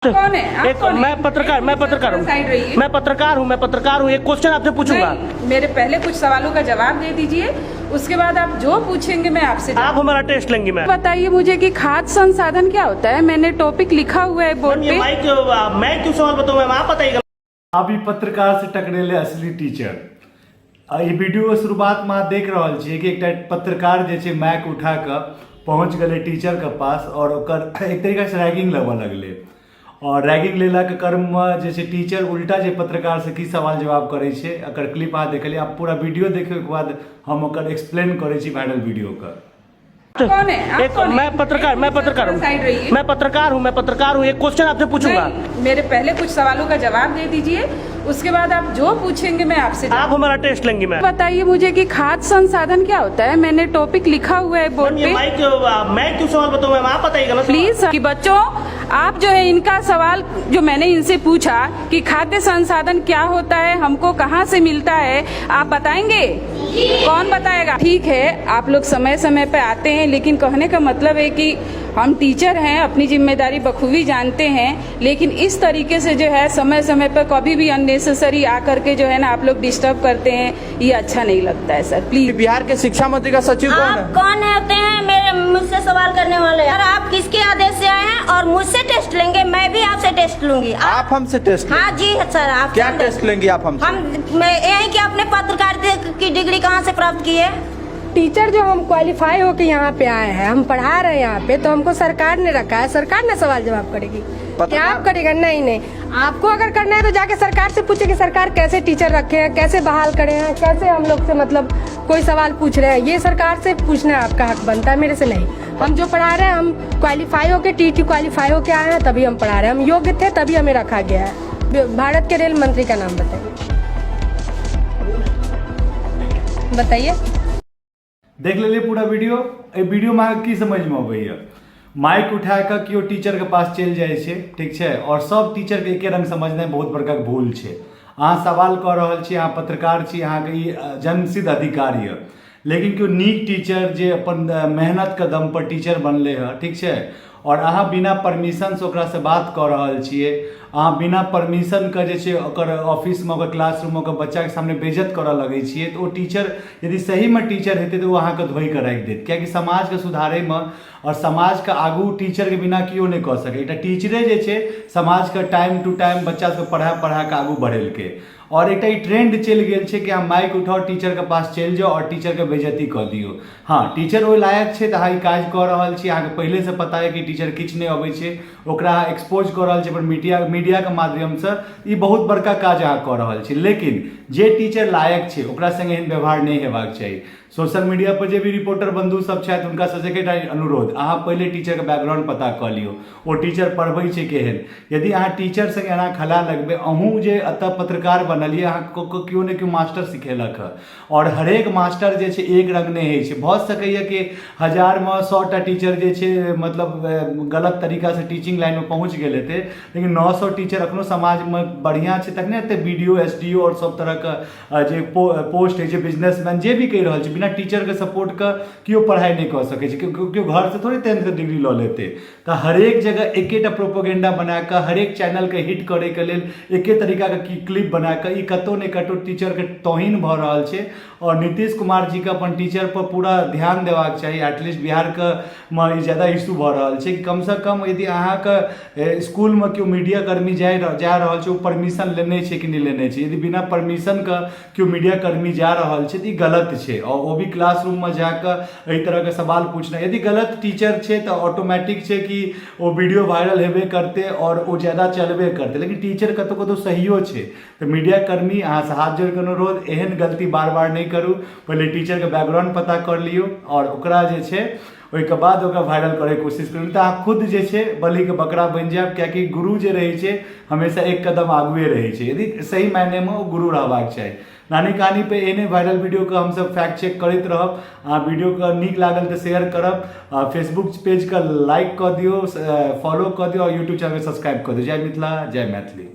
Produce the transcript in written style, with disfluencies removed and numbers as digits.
कौन है? एक कौन है? मैं पत्रकार हूँ। मैं पत्रकार हूँ। एक क्वेश्चन आपसे पूछूंगा। मेरे पहले कुछ सवालों का जवाब दे दीजिए, उसके बाद आप जो पूछेंगे मैं आपसे आप हमारा टेस्ट लेंगी। मैं बताइए मुझे कि खाद्य संसाधन क्या होता है। मैंने टॉपिक लिखा हुआ है बोर्ड पे। मैं क्यों सवाल बताऊँ मैम, आप बताइएगा। अभी पत्रकार से टकरेले असली टीचर ई वीडियो शुरुआत में देख रहा छे कि एक पत्रकार जे माइक उठा कर पहुंच गए टीचर के पास और एक तरीका से रैगिंग लेवे लगले और रैगिंग लेला के क्रम में जैसे टीचर उल्टा जे पत्रकार से की सवाल जवाब करे छे अकर क्लिप अहाँ देखलिए। आप पूरा वीडियो देखे के बाद हम ओकर एक्सप्लेन करे छी वायरल वीडियो का। कौन है? एक मैं पत्रकार हूँ। एक क्वेश्चन आपसे पूछूंगा। मेरे पहले कुछ सवालों का जवाब दे दीजिए, उसके बाद आप जो पूछेंगे मैं आपसे आप हमारा टेस्ट लेंगी। मैं बताइए मुझे कि खाद्य संसाधन क्या होता है। मैंने टॉपिक लिखा हुआ है बोर्ड पे। मैं क्यों सवाल बताऊँ मैम, आप बताइएगा ना प्लीज। कि बच्चों आप जो है इनका सवाल जो मैंने इनसे पूछा कि खाद्य संसाधन क्या होता है, हमको कहाँ से मिलता है, आप बताएंगे? कौन बताएगा? ठीक है, आप लोग समय समय पे आते हैं, लेकिन कहने का मतलब है कि हम टीचर हैं, अपनी जिम्मेदारी बखूबी जानते हैं, लेकिन इस तरीके से जो है समय समय पर कभी भी अननेसेसरी आकर के जो है ना आप लोग डिस्टर्ब करते हैं, ये अच्छा नहीं लगता है सर। प्लीज। बिहार के शिक्षा मंत्री का सचिव कौन है? आप कौन होते हैं मेरे मुझसे सवाल करने वाले? और आप किसके आदेश से आए हैं और मुझसे टेस्ट लेंगे? मैं भी आपसे टेस्ट लूंगी। आप हमसे टेस्ट? हाँ जी सर। आप क्या टेस्ट लेंगी आप हमसे? मैं यही कि आपने पत्रकारिता की डिग्री कहाँ से प्राप्त की है? टीचर जो हम क्वालिफाई होके यहाँ पे आए हैं, हम पढ़ा रहे हैं यहाँ पे, तो हमको सरकार ने रखा है, सरकार ने सवाल जवाब करेगी। क्या आप करेगा? नहीं, आपको अगर करना है तो जाके सरकार से पूछे कि सरकार कैसे टीचर रखे हैं, कैसे बहाल करे हैं, कैसे हम लोग से मतलब कोई सवाल पूछ रहे हैं, ये सरकार से पूछना आपका हक बनता है, मेरे से नहीं। हम जो पढ़ा रहे हैं, हम क्वालिफाई होके TT क्वालिफाई होके आए हैं, तभी हम पढ़ा रहे हैं। हम योग्य थे तभी हमें रखा गया है। भारत के रेल मंत्री का नाम बताइए। देख ले पूरा वीडियो। वीडियो में की समझ में अबैया, माइक उठा कर केओ टीचर के पास चल जाए छे, ठीक है, और सब टीचर के एके रंग समझना बहुत बड़का भूल छे। अहाँ सवाल कर रहल छी, अहाँ पत्रकार छी, अहाँ के ई जन्मसिद्ध अधिकार है, लेकिन केओ नीक टीचर जे अपन मेहनत के दम पर टीचर बनले है, ठीक है, और अहाँ बिना परमिशन से ओकरा से बात कर रहल छिए, अहाँ बिना परमिशन के जे छै ओकर ऑफिस में ओकर क्लासरूम में ओकर बच्चा के सामने बेइज्जत करऽ लगे छिए, तो वो टीचर यदि सही में टीचर हेतै तो वो अहाँ के धोइ के राखि देत। कियाकि समाज के सुधारे में और समाज के आगू टीचर के बिना कियो नहीं कऽ सकै। एकटा टीचरे जे छै समाज के टाइम टू टाइम बच्चा सबके पढ़ा के आगू बढ़ेलकै। और एक ट्रेंड चल गया है कि अहाँ माइक उठाओ, टीचर के पास चल जाओ और टीचर के बेइज्जती कर दियो। हाँ, टीचर ओहि लायक है तो अहाँ काज कर रहल छी, अहाँ के पहले से पता है कि टीचर किछु नहीं अबै छै, ओकरा एक्सपोज कर रहल छी पर मीडिया के माध्यम से। ई बहुत बड़का काज अहाँ कर रहल छी, लेकिन जे टीचर लायक छै ओकरा संगे एहन व्यवहार नहीं हेबाक चाहिए। सोशल मीडिया पर जे भी रिपोर्टर बंधु सब छथि हुनका सबसे एकटा अनुरोध, अहाँ पहले टीचर के बैकग्राउंड पता कऽ लियो, ओ टीचर पढ़बै छै केहन। यदि अहाँ टीचर संगे एना खला लगबै, अहूँ जे एतऽ पत्रकार बनलियै, अहाँ केओ ने केओ मास्टर सिखेलक है, और हरेक मास्टर जे छै एक रंग नहीं होइ छै। भऽ सकैए कि 1000 में 100 टा टीचर जे छै मतलब गलत तरीका से टीचिंग लाइन में पहुँच गेल हेतै, लेकिन 900 टीचर अखनो समाज में बढ़िया छै, तखने एते BDO SDO और सब तरह के जे पोस्ट है, जे बिजनेसमैन जे भी कहि रहल छै, बिना टीचर के सपोर्ट का क्यों पढ़ाई नहीं कर सके, क्यों घर से थोड़ी 10th के डिग्री लऽ लेते। तो हरेक जगह एकेटा प्रोपोगेंडा बना कर हरेक चैनल के हिट करे के लेल एके तरीका के क्लिप बना कर ई कतौ ने कतौ टीचर के तौहीन भऽ रहल छै। और नीतीश कुमार जी के अपन टीचर पर पूरा ध्यान देबाक चाहिए। एटलीस्ट बिहार के में ज़्यादा इशू भऽ रहल छै कि कम से कम यदि अहाँ के स्कूल में केओ मीडिया कर्मी जा रहल छै, परमिशन लेने छै कि नहीं लेने छै। यदि बिना परमिशन के केओ मीडिया कर्मी जा रहल छै तो ई गलत छै, और वो भी क्लासरूम में जाकर एहि तरह के सवाल पूछना। यदि गलत टीचर छै तो ऑटोमेटिक छै कि वो वीडियो वायरल हेबे करते और वो ज़्यादा चलबे करते, लेकिन टीचर कतौ कतौ सहियो छै। तो मीडिया कर्मी अहाँ से हाथ जोड़ के अनुरोध, एहन गलती बार बार नहीं करू। पहले टीचर के बैकग्राउंड पता कर लियो और ओकरा जे छै ओहिके बाद ओकरा वायरल करे के कोशिश करू, तो अहाँ खुद जे छै बलि के बकरा बनि जायब। कियाकि गुरु जे रहै छै हमेशा एक कदम आगुए रहै छै, यदि सही मायने में वो गुरु रहबाक चाही। नानी कहानी पे एहने वायरल वीडियो के हम सब फैक्ट चेक करते रहब। वीडियो का नीक लागल तो शेयर करब, फेसबुक पेज का लाइक कर दियो, फॉलो कर दियो और यूट्यूब चैनल सब्सक्राइब कर दियो। जय मिथिला, जय मैथिली।